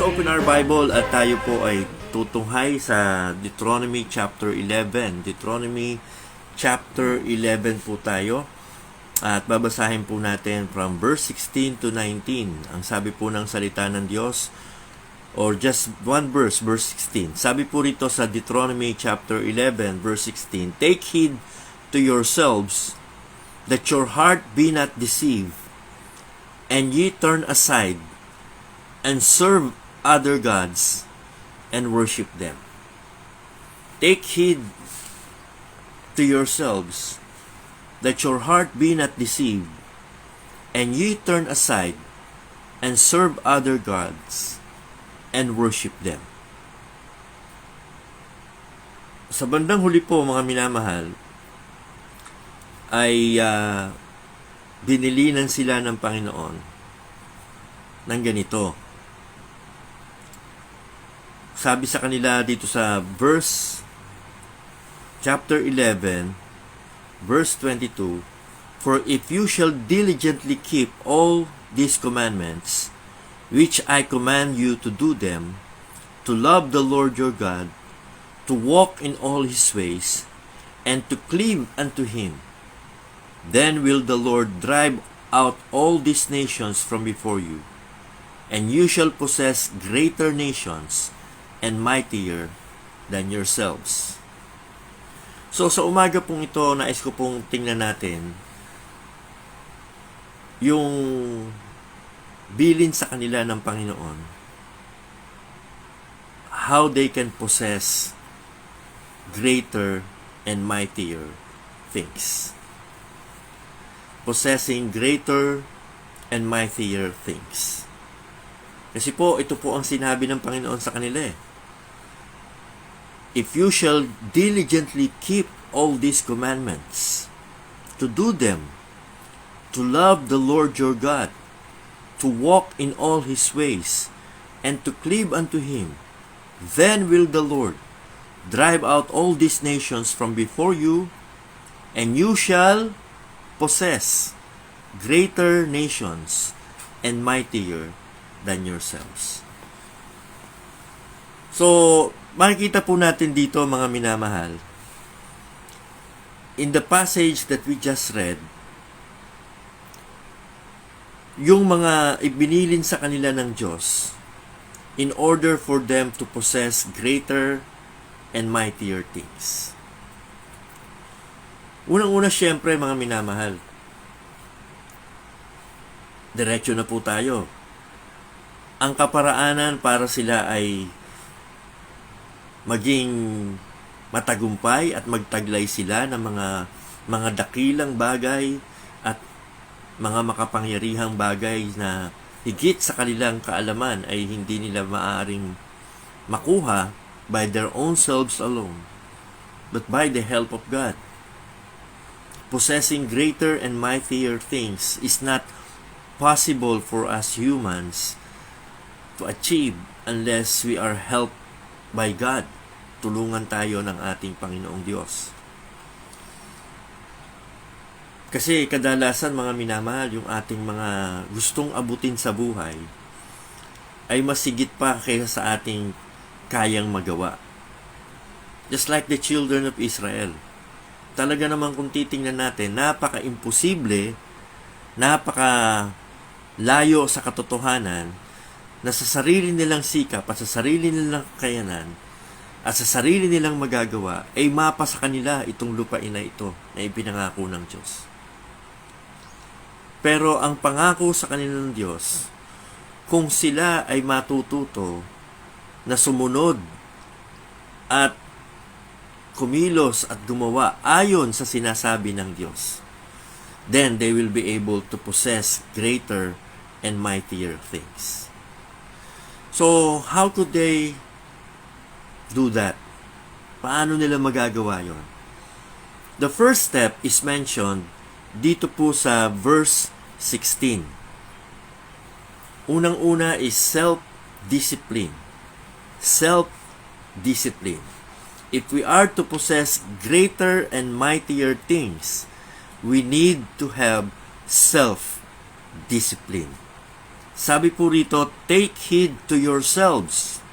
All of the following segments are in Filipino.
open our Bible at tayo po ay tutunghay sa Deuteronomy chapter 11. Deuteronomy chapter 11 po tayo. At babasahin po natin from verse 16 to 19. Ang sabi po ng salita ng Diyos, or just one verse, verse 16. Sabi po rito sa Deuteronomy chapter 11, verse 16, "Take heed to yourselves, that your heart be not deceived, and ye turn aside, and serve other gods, and worship them." Take heed to yourselves, that your heart be not deceived, and ye turn aside, and serve other gods, and worship them. Sa bandang huli po, mga minamahal, ay binilinan sila ng Panginoon ng ganito. Sabi sa kanila dito sa chapter 11, verse 22, "For if you shall diligently keep all these commandments, which I command you to do them, to love the Lord your God, to walk in all his ways, and to cleave unto him, then will the Lord drive out all these nations from before you, and you shall possess greater nations and mightier than yourselves." So sa umaga pong ito, nais ko pong tingnan natin yung bilin sa kanila ng Panginoon, how they can possess greater and mightier things. Possessing greater and mightier things. Kasi po, ito po ang sinabi ng Panginoon sa kanila eh. "If you shall diligently keep all these commandments, to do them, to love the Lord your God, to walk in all his ways, and to cleave unto him, then will the Lord drive out all these nations from before you, and you shall possess greater nations and mightier than yourselves." So, makikita po natin dito, mga minamahal, in the passage that we just read, yung mga ibinilin sa kanila ng Diyos in order for them to possess greater and mightier things. Unang-una, syempre, mga minamahal, diretso na po tayo. Ang kaparaanan para sila ay maging matagumpay at magtaglay sila ng mga dakilang bagay at mga makapangyarihang bagay na higit sa kanilang kaalaman ay hindi nila maaaring makuha by their own selves alone, but by the help of God. Possessing greater and mightier things is not possible for us humans to achieve unless we are helped by God. Tulungan tayo ng ating Panginoong Diyos. Kasi kadalasan, mga minamahal, yung ating mga gustong abutin sa buhay ay masigit pa kaysa sa ating kayang magawa. Just like the children of Israel. Talaga naman kung titingnan natin, napaka-imposible, napaka-layo sa katotohanan na sa sarili nilang sikap at sa sarili nilang kakayanan at sa sarili nilang magagawa ay mapa sa kanila itong lupain na ito na ipinangako ng Diyos. Pero ang pangako sa kanila ng Diyos, kung sila ay matututo na sumunod at kumilos at gumawa ayon sa sinasabi ng Diyos, then they will be able to possess greater and mightier things. So, how could they do that? Paano nila magagawa yon? The first step is mentioned dito po sa verse 16. Unang-una is self-discipline. Self-discipline. If we are to possess greater and mightier things, we need to have self-discipline. Sabi po rito, take heed to yourselves.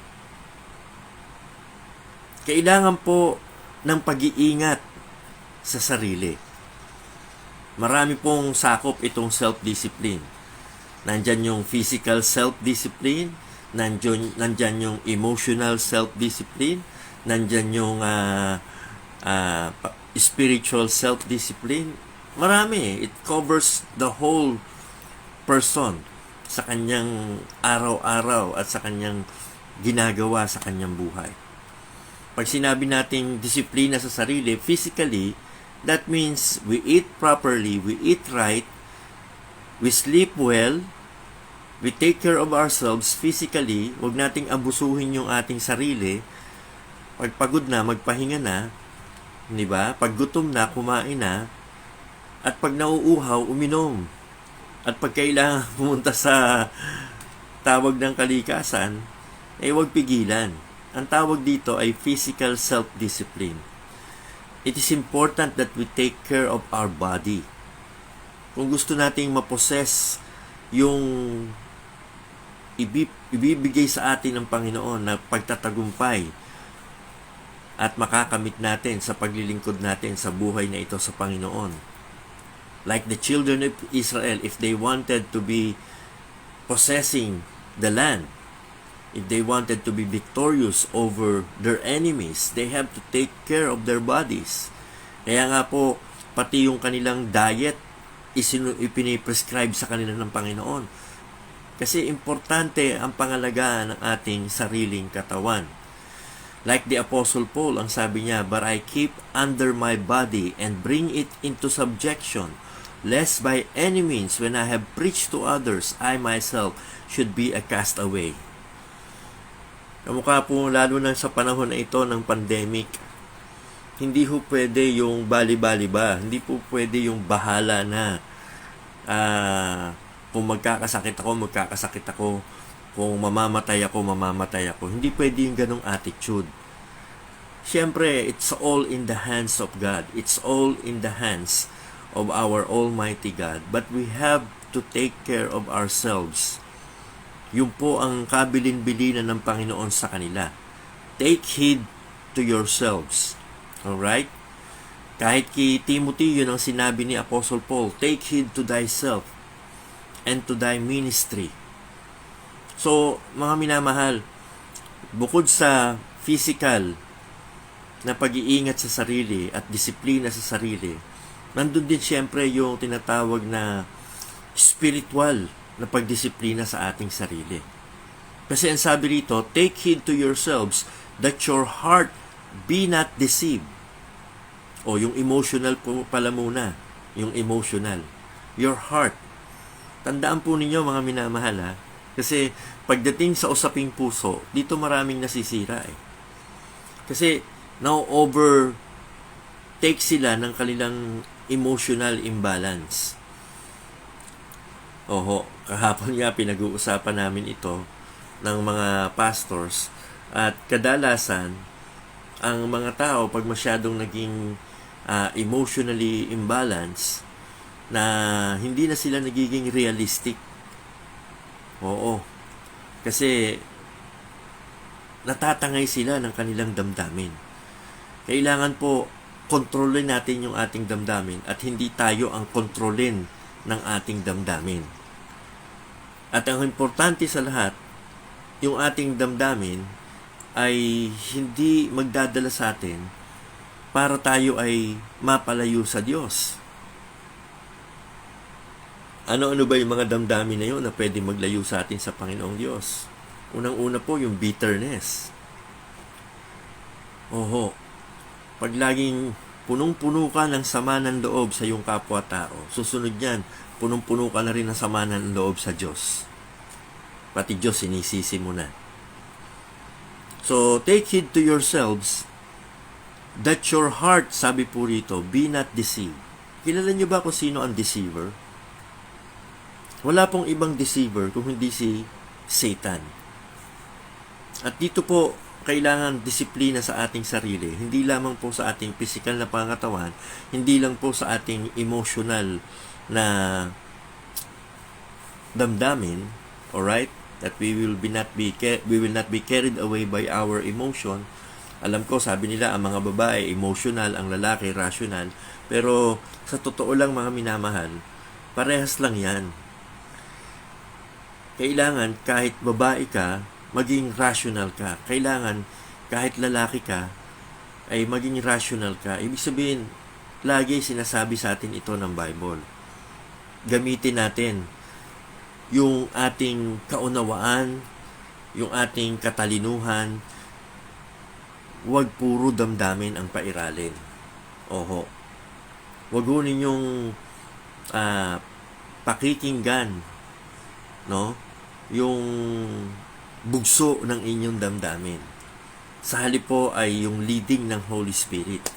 Kailangan po ng pag-iingat sa sarili. Marami pong sakop itong self-discipline. Nandyan yung physical self-discipline, nandyan yung emotional self-discipline, nandyan yung spiritual self-discipline. Marami. It covers the whole person sa kanyang araw-araw at sa kanyang ginagawa sa kanyang buhay. Pag sinabi nating disiplina sa sarili, physically, that means we eat properly, we eat right, we sleep well, we take care of ourselves physically. Huwag nating abusuhin yung ating sarili. Pag pagod na, magpahinga na, di ba? Pag gutom na, kumain na, at pag nauuhaw, uminom. At pag kailangan pumunta sa tawag ng kalikasan, huwag pigilan. Ang tawag dito ay physical self-discipline. It is important that we take care of our body. Kung gusto nating mapossess yung ibibigay sa atin ng Panginoon na pagtatagumpay at makakamit natin sa paglilingkod natin sa buhay na ito sa Panginoon. Like the children of Israel, if they wanted to be possessing the land, if they wanted to be victorious over their enemies, they have to take care of their bodies. Kaya nga po, pati yung kanilang diet, ipiniprescribe sa kanila ng Panginoon. Kasi importante ang pangalagaan ng ating sariling katawan. Like the Apostle Paul, ang sabi niya, "But I keep under my body and bring it into subjection, lest by any means, when I have preached to others, I myself should be a castaway." Kamukha po lalo na sa panahon na ito ng pandemic, hindi po pwede yung bali-bali ba, hindi po pwede yung bahala na kung magkakasakit ako, kung mamamatay ako. Hindi pwede yung ganong attitude. Siyempre, it's all in the hands of God. It's all in the hands of our Almighty God. But we have to take care of ourselves. Yun po ang kabilin-bilinan ng Panginoon sa kanila. Take heed to yourselves. Alright? Kahit kay Timothy, yun ang sinabi ni Apostle Paul, take heed to thyself and to thy ministry. So, mga minamahal, bukod sa physical na pag-iingat sa sarili at disiplina sa sarili, nandun din siyempre yung tinatawag na spiritual na pagdisiplina sa ating sarili. Kasi ang sabi rito, take heed to yourselves that your heart be not deceived. O yung emotional po pala muna. Yung emotional. Your heart. Tandaan po ninyo mga minamahal ha. Kasi pagdating sa usaping puso, dito maraming nasisira eh. Kasi now overtake sila ng kanilang emotional imbalance. Oho, kahapon nga pinag-uusapan namin ito ng mga pastors at kadalasan ang mga tao pag masyadong naging emotionally imbalance na hindi na sila nagiging realistic. Oo. Kasi natatangay sila ng kanilang damdamin. Kailangan po kontrolin natin yung ating damdamin at hindi tayo ang kontrolin ng ating damdamin. At ang importante sa lahat, yung ating damdamin ay hindi magdadala sa atin para tayo ay mapalayo sa Diyos. Ano-ano ba yung mga damdamin na yun na pwede maglayo sa atin sa Panginoong Diyos? Unang-una po yung bitterness. Oho, pag laging punong-puno ka ng sama ng loob sa iyong kapwa-tao, susunod yan, punong-puno ka na rin ng sama ng loob sa Diyos. Pati Diyos, sinisisi mo na. So, take heed to yourselves that your heart, sabi po rito, be not deceived. Kilala niyo ba kung sino ang deceiver? Wala pong ibang deceiver kung hindi si Satan. At dito po, kailangan disiplina sa ating sarili. Hindi lamang po sa ating physical na pangatawan, hindi lang po sa ating emotional na damdamin, Alright? That we will not be carried away by our emotion. Alam ko, sabi nila, ang mga babae emotional, ang lalaki rational. Pero sa totoo lang, mga minamahal, parehas lang yan. Kailangan kahit babae ka, maging rational ka. Kailangan kahit lalaki ka, ay maging rational ka. Ibig sabihin, lagi sinasabi sa atin ito ng Bible. Gamitin natin yung ating kaunawaan, yung ating katalinuhan. Huwag puro damdamin ang pairalin. Oho. Huwag ho ninyong pakikinggan, no? Yung bugso ng inyong damdamin. Sa halip po ay yung leading ng Holy Spirit.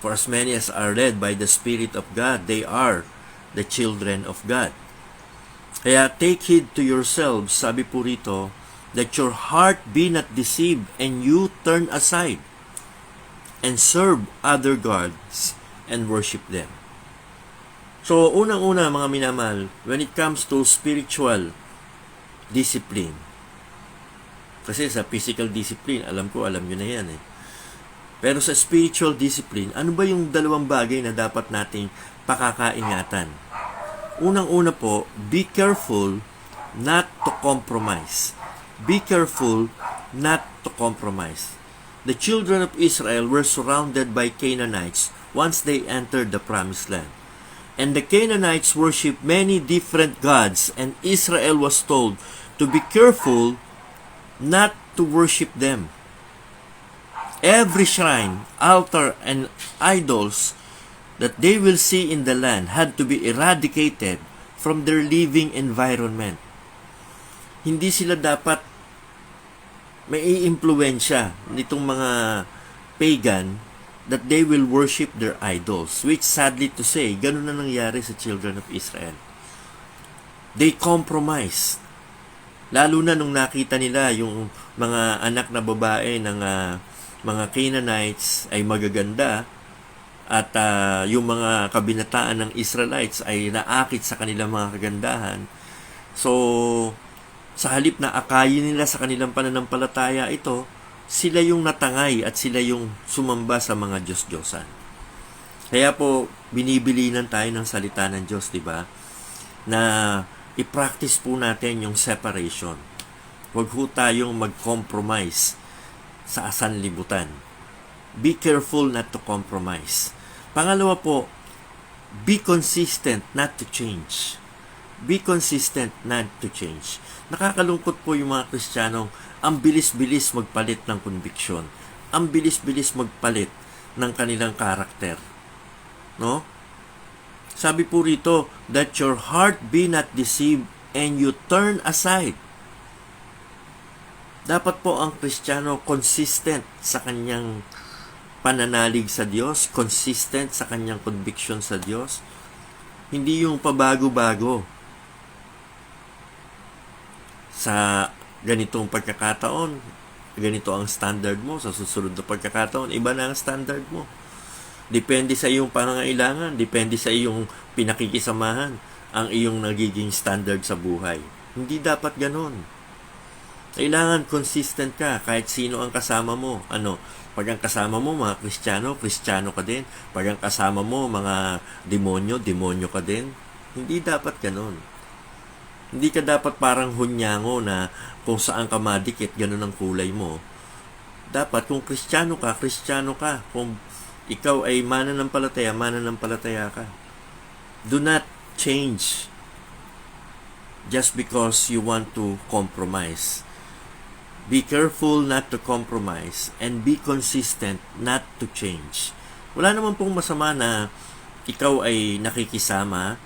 For as many as are led by the Spirit of God, they are the children of God. Kaya take heed to yourselves, sabi po rito, that your heart be not deceived and you turn aside and serve other gods and worship them. So, unang-una mga minamahal, when it comes to spiritual discipline, kasi sa physical discipline, alam nyo na yan eh. Pero sa spiritual discipline, ano ba yung dalawang bagay na dapat nating pakakaingatan? Unang-una po, be careful not to compromise. Be careful not to compromise. The children of Israel were surrounded by Canaanites once they entered the promised land. And the Canaanites worshipped many different gods, and Israel was told to be careful not to worship them. Every shrine, altar, and idols that they will see in the land had to be eradicated from their living environment. Hindi sila dapat may impluwensya nitong mga pagan that they will worship their idols, which sadly to say, ganun na nangyari sa children of Israel. They compromised. Lalo na nung nakita nila yung mga anak na babae ng mga Canaanites ay magaganda at yung mga kabinataan ng Israelites ay naakit sa kanilang mga kagandahan. So, sa halip na akayin nila sa kanilang pananampalataya ito, sila yung natangay at sila yung sumamba sa mga Diyos-Diyosan. Kaya po, binibilinan tayo ng salita ng Diyos, di ba? Na i-practice po natin yung separation. Huwag ho tayong mag-compromise sa sanlibutan. Be careful not to compromise. Pangalawa po, be consistent not to change. Be consistent not to change. Nakakalungkot po yung mga Kristiyanong ang bilis-bilis magpalit ng conviction. Ang bilis-bilis magpalit ng kanilang karakter. No? Sabi po rito, that your heart be not deceived and you turn aside. Dapat po ang Kristiyano consistent sa kanyang pananalig sa Diyos, consistent sa kanyang conviction sa Diyos. Hindi yung pabago-bago. Sa ganitong pagkakataon, ganito ang standard mo. Sa susunod na pagkakataon, iba na ang standard mo. Depende sa iyong pangangailangan, depende sa iyong pinakikisamahan ang iyong nagiging standard sa buhay. Hindi dapat ganon. Kailangan consistent ka kahit sino ang kasama mo. Pag ang kasama mo mga Kristiyano, Kristiyano ka din. Pag ang kasama mo mga demonyo, demonyo ka din. Hindi dapat ganon. Hindi ka dapat parang hunyango na kung saan ka madikit, ganon ang kulay mo. Dapat kung Kristiyano ka, Kristiyano ka. Kung ikaw ay mananampalataya, mananampalataya ka. Do not change just because you want to compromise. Be careful not to compromise and be consistent not to change. Wala naman pong masama na ikaw ay nakikisama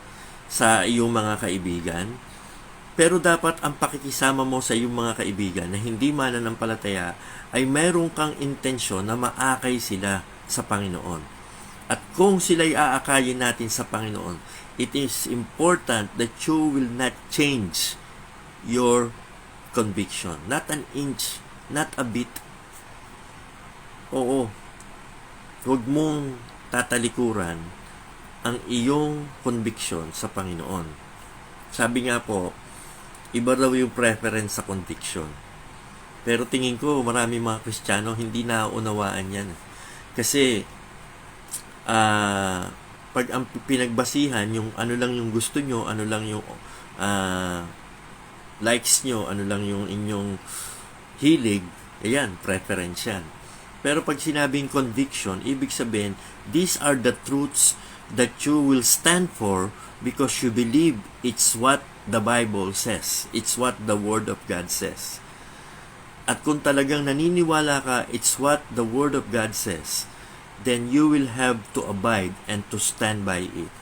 sa iyong mga kaibigan, pero dapat ang pakikisama mo sa iyong mga kaibigan na hindi mananampalataya ay mayroon kang intensyon na maakay sila sa Panginoon. At kung sila'y aakayin natin sa Panginoon, it is important that you will not change your conviction. Not an inch, not a bit. Oo. Huwag mong tatalikuran ang iyong conviction sa Panginoon. Sabi nga po, Iba raw yung preference sa conviction. Pero tingin ko, marami mga Kristiyano hindi nauunawaan yan. Kasi, pag ang pinagbasihan, yung ano lang yung gusto nyo, ano lang yung likes nyo, ano lang yung inyong hilig, ayan, preference yan. Pero pag sinabing conviction, ibig sabihin, these are the truths that you will stand for because you believe it's what the Bible says. It's what the Word of God says. At kung talagang naniniwala ka, it's what the Word of God says, then you will have to abide and to stand by it.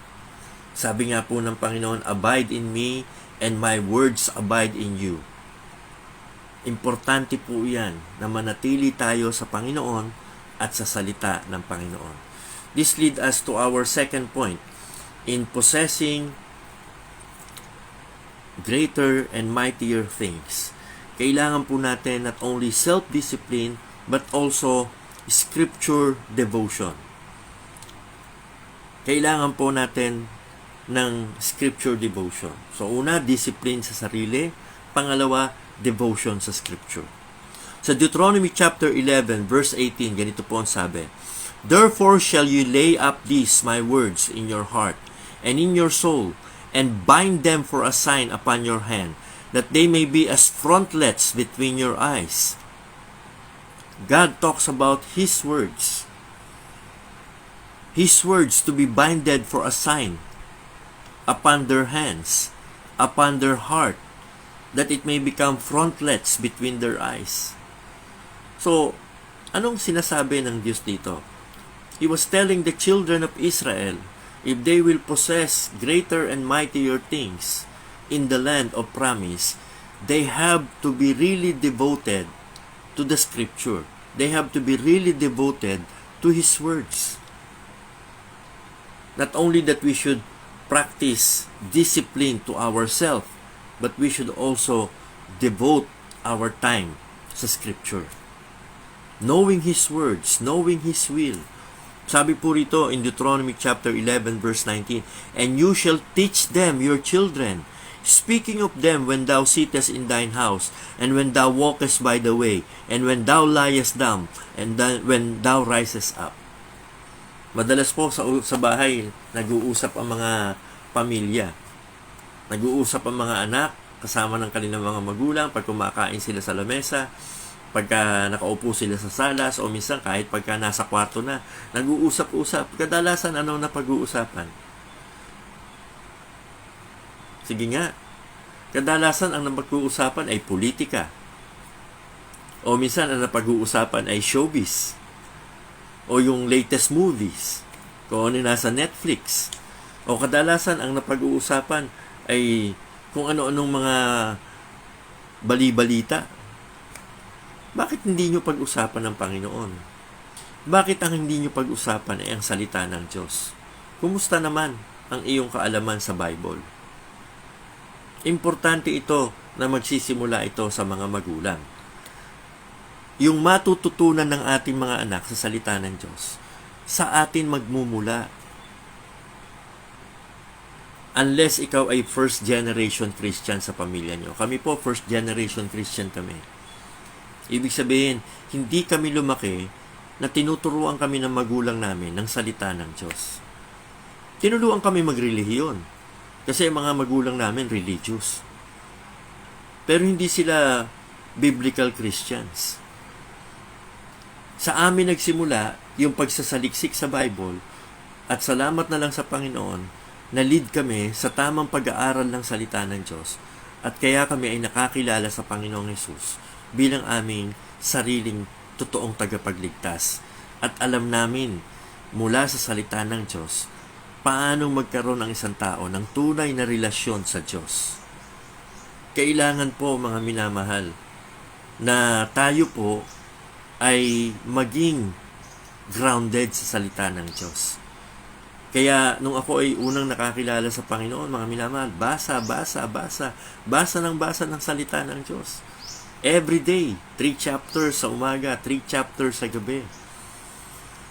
Sabi nga po ng Panginoon, abide in me and my words abide in you. Importante po yan na manatili tayo sa Panginoon at sa salita ng Panginoon. This leads us to our second point. In possessing greater and mightier things, kailangan po natin not only self-discipline but also scripture devotion. Kailangan po natin ng scripture devotion. So una, discipline sa sarili. Pangalawa, devotion sa scripture. Sa Deuteronomy chapter 11 verse 18, ganito po ang sabi, therefore shall you lay up these my words in your heart and in your soul, and bind them for a sign upon your hand, that they may be as frontlets between your eyes. God talks about His words. His words to be binded for a sign upon their hands, upon their heart, that it may become frontlets between their eyes. So, anong sinasabi ng Diyos dito? He was telling the children of Israel, if they will possess greater and mightier things in the land of promise, they have to be really devoted to the scripture. They have to be really devoted to His words. Not only that we should practice discipline to ourselves, but we should also devote our time sa scripture. Knowing His words, knowing His will. Sabi po rito in Deuteronomy chapter 11 verse 19, and you shall teach them your children, speaking of them when thou sittest in thine house, and when thou walkest by the way, and when thou liest down, and when thou risest up. Madalas po sa bahay, nag-uusap ang mga pamilya. Nag-uusap ang mga anak, kasama ng kanilang mga magulang, pag kumakain sila sa lamesa, pagka nakaupo sila sa salas, o minsan kahit pagka nasa kwarto na, nag-uusap-usap. Kadalasan, ano na pag-uusapan? Sige nga, kadalasan ang napag-uusapan ay politika. O minsan ang napag-uusapan ay showbiz. O yung latest movies. Kung ano nasa Netflix. O kadalasan ang napag-uusapan ay kung ano-anong mga bali-balita. Bakit hindi nyo pag-usapan ng Panginoon? Bakit ang hindi nyo pag-usapan ay ang salita ng Diyos? Kumusta naman ang iyong kaalaman sa Bible? Importante ito na magsisimula ito sa mga magulang. Yung matututunan ng ating mga anak sa salita ng Diyos, sa atin magmumula. Unless ikaw ay first generation Christian sa pamilya nyo. Kami po, first generation Christian kami. Ibig sabihin, hindi kami lumaki na tinuturuan kami ng magulang namin ng salita ng Diyos. Tinuluan kami magrelihiyon. Kasi mga magulang namin religious. Pero hindi sila biblical Christians. Sa amin nagsimula yung pagsasaliksik sa Bible, at salamat na lang sa Panginoon, na-lead kami sa tamang pag-aaral ng salita ng Diyos, at kaya kami ay nakakilala sa Panginoong Hesus bilang aming sariling totoong tagapagligtas. At alam namin mula sa salita ng Diyos paano magkaroon ng isang tao ng tunay na relasyon sa Diyos. Kailangan po, mga minamahal, na tayo po ay maging grounded sa salita ng Diyos. Kaya nung ako ay unang nakakilala sa Panginoon, mga minamahal, basa ng salita ng Diyos. Every day, 3 chapters sa umaga, 3 chapters sa gabi.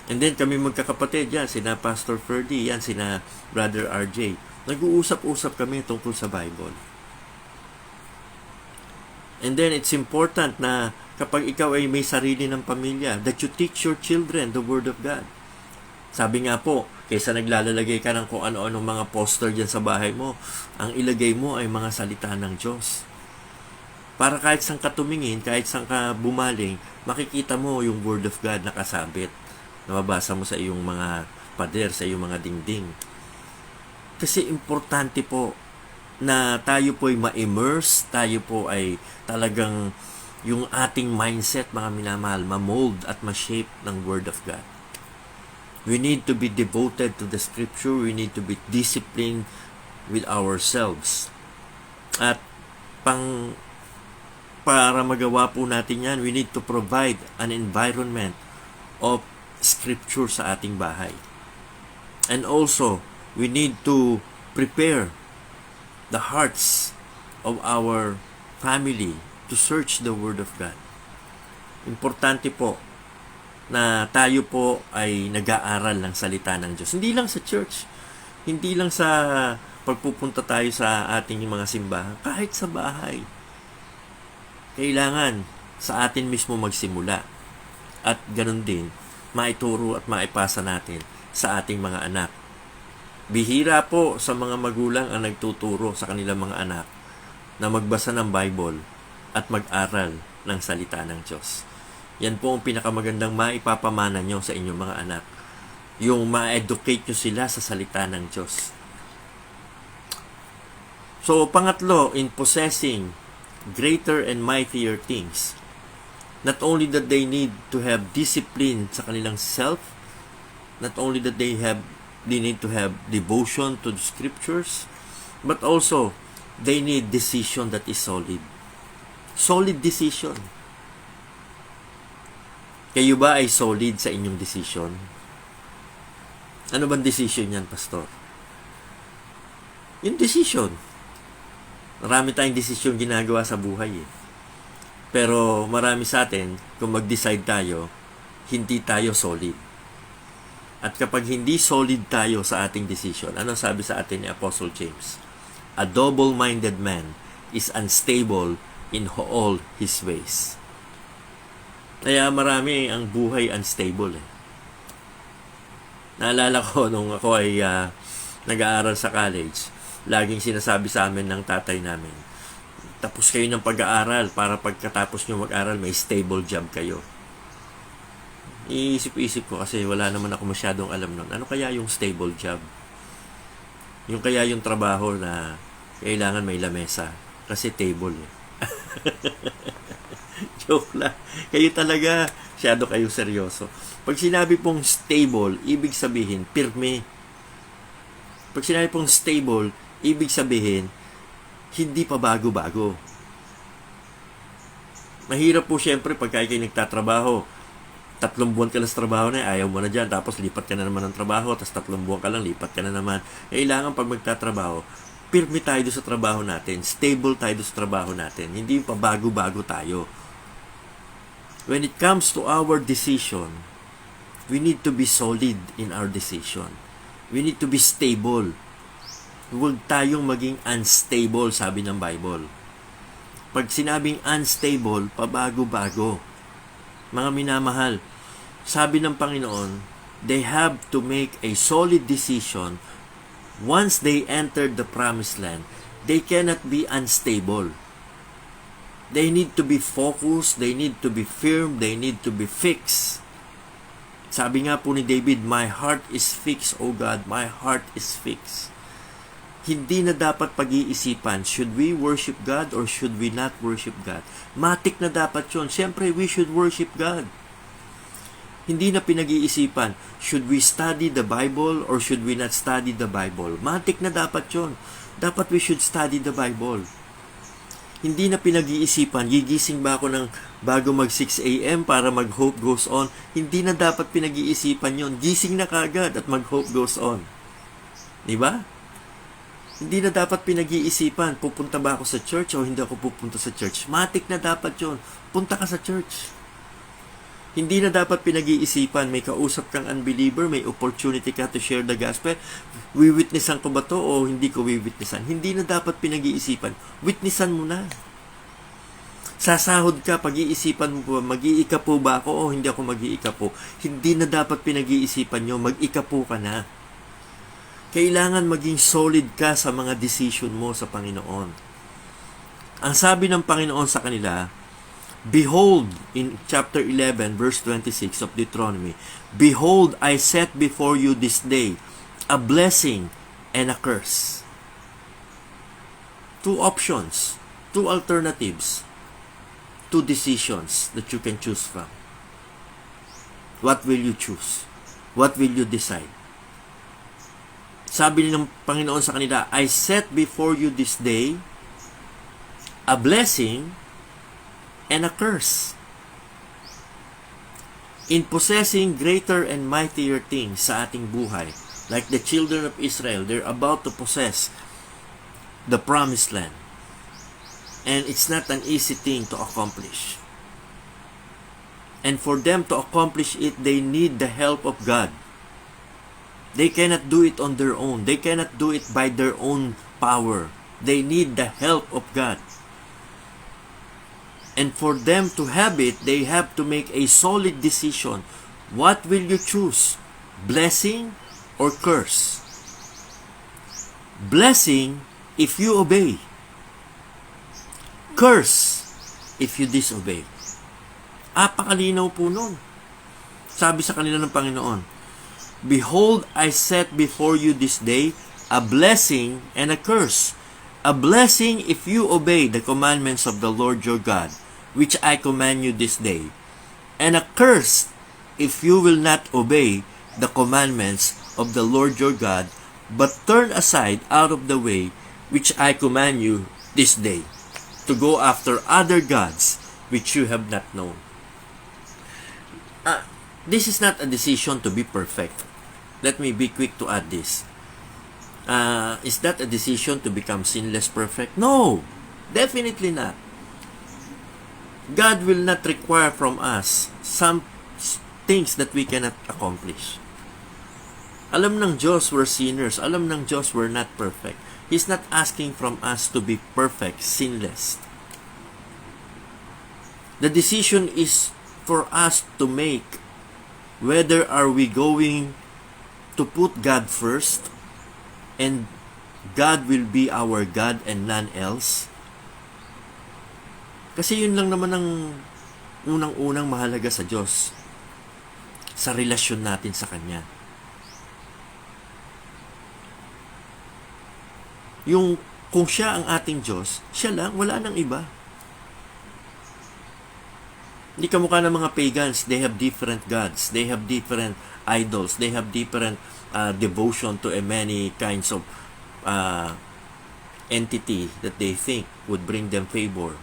And then kami magkakapatid yan, sina Pastor Ferdy, yan, sina Brother RJ. Nag-uusap-usap kami tungkol sa Bible. And then it's important na kapag ikaw ay may sarili ng pamilya, that you teach your children the Word of God. Sabi nga po, kaysa naglalagay ka ng kung ano-anong mga poster dyan sa bahay mo, ang ilagay mo ay mga salita ng Diyos. Para kahit saan ka tumingin, kahit saan ka bumaling, makikita mo yung Word of God nakasabit. Nababasa mo sa iyong mga pader, sa iyong mga dingding. Kasi importante po na tayo po ay ma-immerse, tayo po ay talagang yung ating mindset, mga minamahal, ma-mold at ma-shape ng Word of God. We need to be devoted to the Scripture. We need to be disciplined with ourselves. At para magawa po natin yan, we need to provide an environment of Scripture sa ating bahay. And also, we need to prepare the hearts of our family to search the Word of God. Importante po na tayo po ay nag-aaral ng salita ng Diyos. Hindi lang sa church, hindi lang sa pagpupunta tayo sa ating mga simbahan, kahit sa bahay. Kailangan sa atin mismo magsimula. At ganun din, maituro at maipasa natin sa ating mga anak. Bihira po sa mga magulang ang nagtuturo sa kanilang mga anak na magbasa ng Bible at mag-aral ng salita ng Diyos. Yan po ang pinakamagandang maipapamana nyo sa inyong mga anak. Yung ma-educate nyo sila sa salita ng Diyos. So, pangatlo, in possessing greater and mightier things, not only that they need to have discipline sa kanilang self, not only that they need to have devotion to the Scriptures, but also they need decision that is solid. Solid decision. Kayo ba ay solid sa inyong decision? Ano bang decision yan, Pastor? Yung decision. Marami tayong decision ginagawa sa buhay eh. Pero marami sa atin, kung mag-decide tayo, hindi tayo solid. At kapag hindi solid tayo sa ating decision, ano sabi sa atin ni Apostle James? A double-minded man is unstable in all his ways. Kaya marami ang buhay unstable eh. Naalala ko nung ako ay nag-aaral sa college, laging sinasabi sa amin ng tatay namin, tapos kayo ng pag-aaral para pagkatapos nyo mag-aral, may stable job kayo. Iisip-isip ko kasi wala naman ako masyadong alam nun. Ano kaya yung stable job? Yung kaya yung trabaho na kailangan may lamesa. Kasi table eh. Joke lang. Kayo talaga, masyado kayo seryoso. Pag sinabi pong stable, ibig sabihin, pirme. Pag sinabi pong stable, ibig sabihin, hindi pa bago-bago. Mahirap po syempre pag kayo nagtatrabaho. 3 buwan ka lang sa trabaho na, ayaw mo na dyan, tapos lipat ka na naman ng trabaho, tapos 3 buwan ka lang, lipat ka na naman. Kailangan pag magtatrabaho, pirme tayo sa trabaho natin, stable tayo sa trabaho natin, hindi pa bago-bago tayo. When it comes to our decision, we need to be solid in our decision. We need to be stable. Huwag tayong maging unstable, sabi ng Bible. Pag sinabing unstable, pabago-bago. Mga minamahal, sabi ng Panginoon, they have to make a solid decision. Once they enter the promised land, they cannot be unstable. They need to be focused, they need to be firm, they need to be fixed. Sabi nga po ni David, my heart is fixed, O God, my heart is fixed. Hindi na dapat pag-iisipan, should we worship God or should we not worship God? Matik na dapat yun. Siyempre, we should worship God. Hindi na pinag-iisipan, should we study the Bible or should we not study the Bible? Matik na dapat yun. Dapat we should study the Bible. Hindi na pinag-iisipan, gigising ba ako ng bago mag 6 a.m. para mag-Hope Goes On? Hindi na dapat pinag-iisipan yon. Gising na kagad at mag-Hope Goes On. Diba? Hindi na dapat pinag-iisipan, pupunta ba ako sa church o hindi ako pupunta sa church? Matik na dapat yon. Punta ka sa church. Hindi na dapat pinag-iisipan, may kausap kang unbeliever, may opportunity ka to share the gospel. Wiwitnessan ko ba to o hindi ko wiwitnessan? Hindi na dapat pinag-iisipan. Witnessan mo na. Sasahod ka, pag-iisipan mo po, mag-iikapo ba ako o hindi ako mag-iikapo? Hindi na dapat pinag-iisipan nyo, mag-ikapo ka na. Kailangan maging solid ka sa mga decision mo sa Panginoon. Ang sabi ng Panginoon sa kanila, Behold, in chapter 11, verse 26 of Deuteronomy, Behold, I set before you this day a blessing and a curse. Two options, two alternatives, two decisions that you can choose from. What will you choose? What will you decide? Sabi ng Panginoon sa kanila, I set before you this day a blessing and a curse. In possessing greater and mightier things sa ating buhay, like the children of Israel, they're about to possess the promised land. And it's not an easy thing to accomplish. And for them to accomplish it, they need the help of God. They cannot do it on their own. They cannot do it by their own power. They need the help of God. And for them to have it, they have to make a solid decision. What will you choose? Blessing or curse? Blessing if you obey. Curse if you disobey. Apakalinaw po nun. Sabi sa kanila ng Panginoon, Behold, I set before you this day a blessing and a curse. A blessing if you obey the commandments of the Lord your God, which I command you this day. And a curse if you will not obey the commandments of the Lord your God, but turn aside out of the way which I command you this day, to go after other gods which you have not known. This is not a decision to be perfect. Let me be quick to add this. Is that a decision to become sinless perfect? No, definitely not. God will not require from us some things that we cannot accomplish. Alam ng Diyos we're sinners. Alam ng Diyos we're not perfect. He's not asking from us to be perfect, sinless. The decision is for us to make whether are we going to put God first and God will be our God and none else. Kasi yun lang naman ang unang-unang mahalaga sa Diyos, sa relasyon natin sa Kanya. Yung kung siya ang ating Diyos, siya lang, wala nang iba. Hindi kamukha ng mga pagans. They have different gods. They have different idols. They have different devotion to many kinds of entity that they think would bring them favor.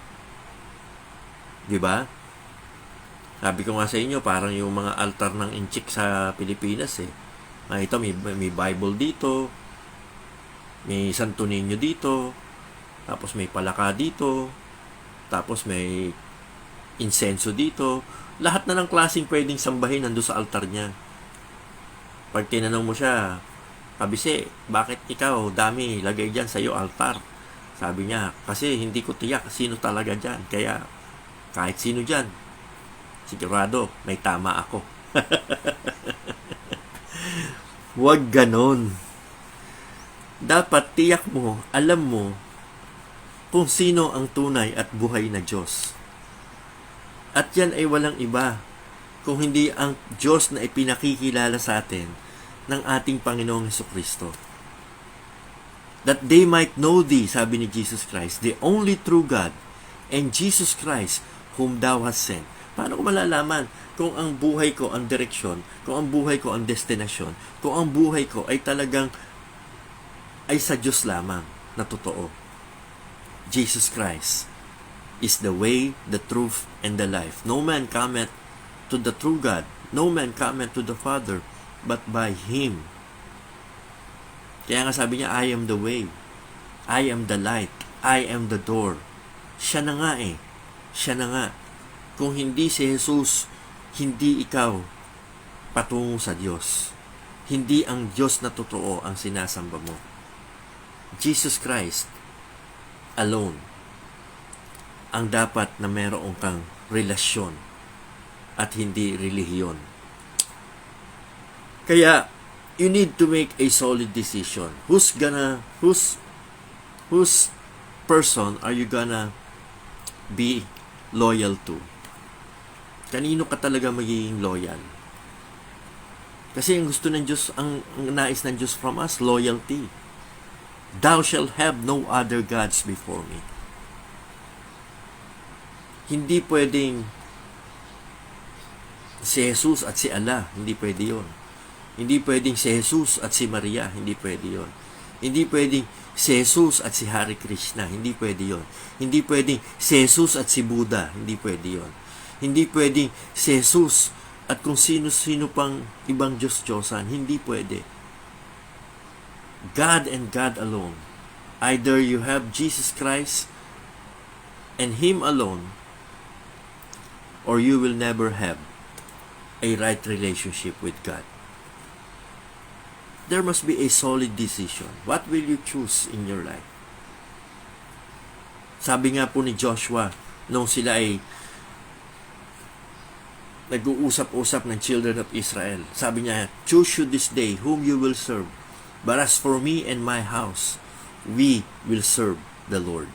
Diba? Sabi ko nga sa inyo, parang yung mga altar ng inchik sa Pilipinas eh. Ito, may Bible dito, may Santo Niño dito, tapos may palaka dito, tapos may insenso dito. Lahat na ng klaseng pwedeng sambahin nandun sa altar niya. Pag tinanong mo siya, Kabise, bakit ikaw dami lagay dyan sa iyo altar? Sabi niya, kasi hindi ko tiyak sino talaga dyan. Kaya kahit sino dyan, sigurado may tama ako. Huwag ganon. Dapat tiyak mo, alam mo kung sino ang tunay at buhay na Diyos. At yan ay walang iba kung hindi ang Diyos na ipinakikilala sa atin ng ating Panginoong Hesukristo. That they might know thee, sabi ni Jesus Christ, the only true God, and Jesus Christ, whom thou hast sent. Paano ko malalaman kung ang buhay ko ang direksyon, kung ang buhay ko ang destinasyon, kung ang buhay ko ay talagang ay sa Diyos lamang na totoo? Jesus Christ is the way, the truth, and the life. No man cometh to the true God. No man cometh to the Father, but by Him. Kaya nga sabi niya, I am the way. I am the light. I am the door. Siya na nga eh. Siya na nga. Kung hindi si Jesus, hindi ikaw patungo sa Diyos. Hindi ang Diyos na totoo ang sinasamba mo. Jesus Christ alone. ang dapat na meron kang relasyon at hindi relihiyon. Kaya, you need to make a solid decision. Whose person are you gonna be loyal to? Kanino ka talaga magiging loyal? Kasi ang gusto ng Diyos, ang nais ng Diyos from us, loyalty. Thou shalt have no other gods before me. Hindi pwedeng si Jesus at si Allah, hindi pwede yun. Hindi pwedeng si Jesus at si Maria, hindi pwede yun. Hindi pwedeng si Jesus at si Hare Krishna, hindi pwede yun. Hindi pwedeng si Jesus at si Buddha, hindi pwede yun. Hindi pwedeng si Jesus at kung sino-sino pang ibang Diyos-Diyosan, hindi pwede. God and God alone. Either you have Jesus Christ and Him alone, or you will never have a right relationship with God. There must be a solid decision. What will you choose in your life? Sabi nga po ni Joshua, nung sila ay nag-uusap-usap ng children of Israel, sabi niya, choose you this day whom you will serve. But as for me and my house, we will serve the Lord.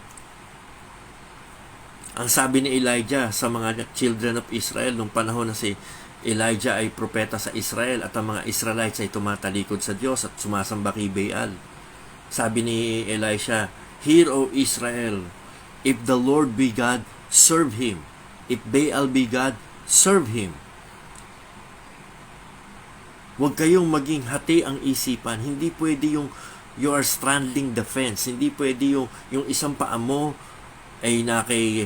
Ang sabi ni Elijah sa mga children of Israel nung panahon na si Elijah ay propeta sa Israel at ang mga Israelites ay tumatalikod sa Diyos at sumasamba kay Baal. Sabi ni Elisha, hear, O Israel, if the Lord be God, serve Him. If Baal be God, serve Him. Huwag kayong maging hati ang isipan. Hindi pwede yung you are straddling the fence. Hindi pwede yung isang paa mo ay na kay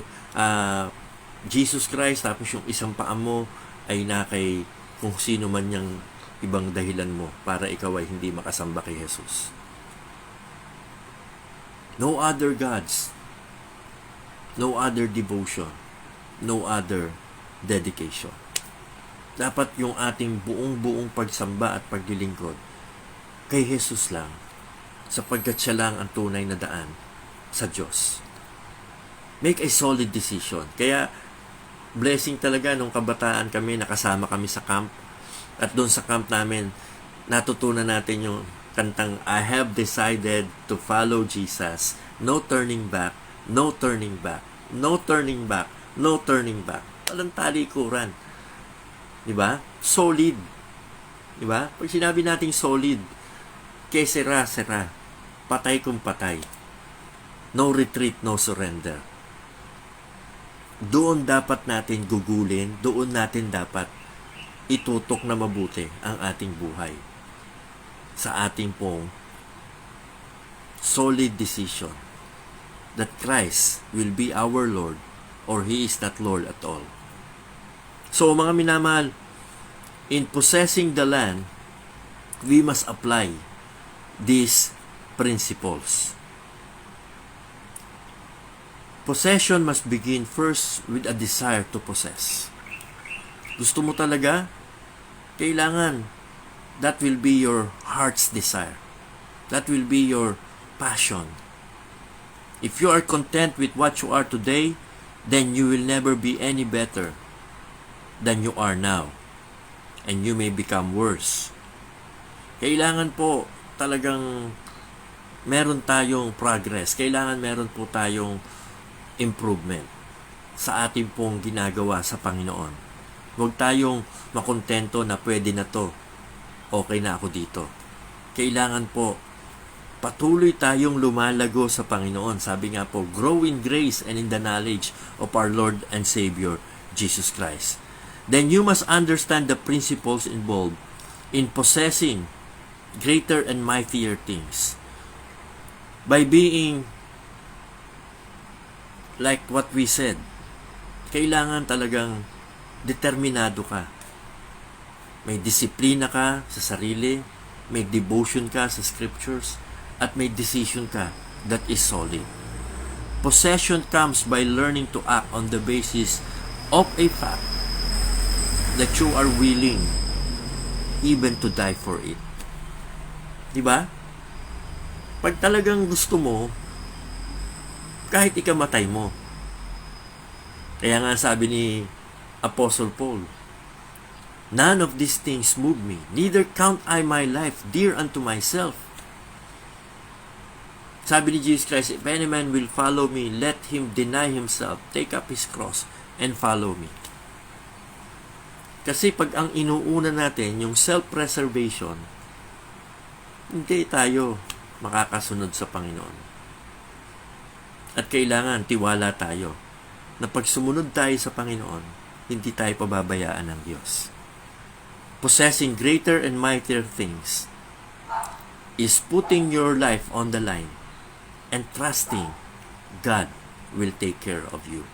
Jesus Christ, tapos yung isang paa mo ay na kay kung sino man yung ibang dahilan mo para ikaw ay hindi makasamba kay Jesus. No other gods, no other devotion, no other dedication. Dapat yung ating buong pagsamba at paglilingkod kay Jesus lang, sapagkat siya lang ang tunay na daan sa Diyos. Make a solid decision. Kaya blessing talaga nung kabataan kami, nakasama kami sa camp, at doon sa camp namin natutunan natin yung kantang I have decided to follow Jesus, no turning back, no turning back, no turning back, no turning back. Walang talikuran. Diba? Solid. Diba? Pag sinabi nating solid, que sera, sera. Patay kung patay. No retreat, no surrender. Doon dapat natin gugulin, doon natin dapat itutok na mabuti ang ating buhay. Sa ating pong solid decision that Christ will be our Lord or He is not Lord at all. So mga minamahal, in possessing the land, we must apply these principles. Possession must begin first with a desire to possess. Gusto mo talaga? Kailangan that will be your heart's desire. That will be your passion. If you are content with what you are today, then you will never be any better than you are now. And you may become worse. Kailangan po talagang meron tayong progress. Kailangan meron po tayong improvement sa ating pong ginagawa sa Panginoon. Huwag tayong makontento na pwede na to. Okay na ako dito. Kailangan po patuloy tayong lumalago sa Panginoon. Sabi nga po, grow in grace and in the knowledge of our Lord and Savior, Jesus Christ. Then you must understand the principles involved in possessing greater and mightier things. By being like what we said, kailangan talagang determinado ka. May disiplina ka sa sarili, may devotion ka sa scriptures, at may decision ka that is solid. Possession comes by learning to act on the basis of a fact that you are willing even to die for it. Diba? Pag talagang gusto mo, kahit ikamatay mo, Kaya nga sabi ni Apostle Paul, "None of these things move me, neither count I my life dear unto myself." Sabi ni Jesus Christ, "If any man will follow me, let him deny himself, take up his cross, and follow me." Kasi pag ang inuuna natin, yung self-preservation, hindi tayo makakasunod sa Panginoon. At kailangan tiwala tayo na pag sumunod tayo sa Panginoon, hindi tayo pababayaan ng Diyos. Possessing greater and mightier things is putting your life on the line and trusting God will take care of you.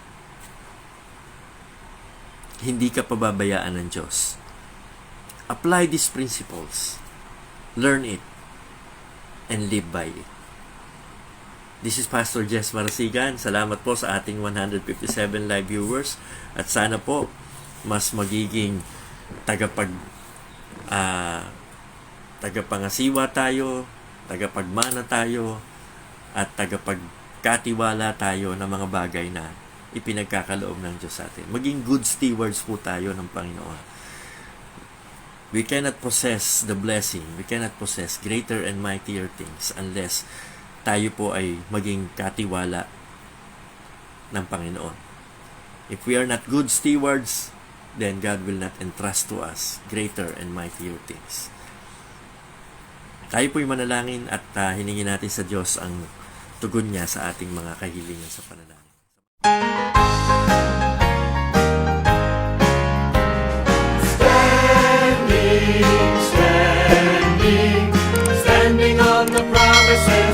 Hindi ka pababayaan ng Diyos. Apply these principles. Learn it and live by it. This is Pastor Jess Marasigan. Salamat po sa ating 157 live viewers. At sana po, mas magiging tagapangasiwa tayo, tagapagmana tayo, at tagapagkatiwala tayo ng mga bagay na ipinagkakaloob ng Diyos sa atin. Maging good stewards po tayo ng Panginoon. We cannot possess the blessing. We cannot possess greater and mightier things unless tayo po ay maging katiwala ng Panginoon. If we are not good stewards, then God will not entrust to us greater and mightier things. Tayo po'y manalangin at hiningin natin sa Diyos ang tugon niya sa ating mga kahilingan sa panalangin. Standing on the promises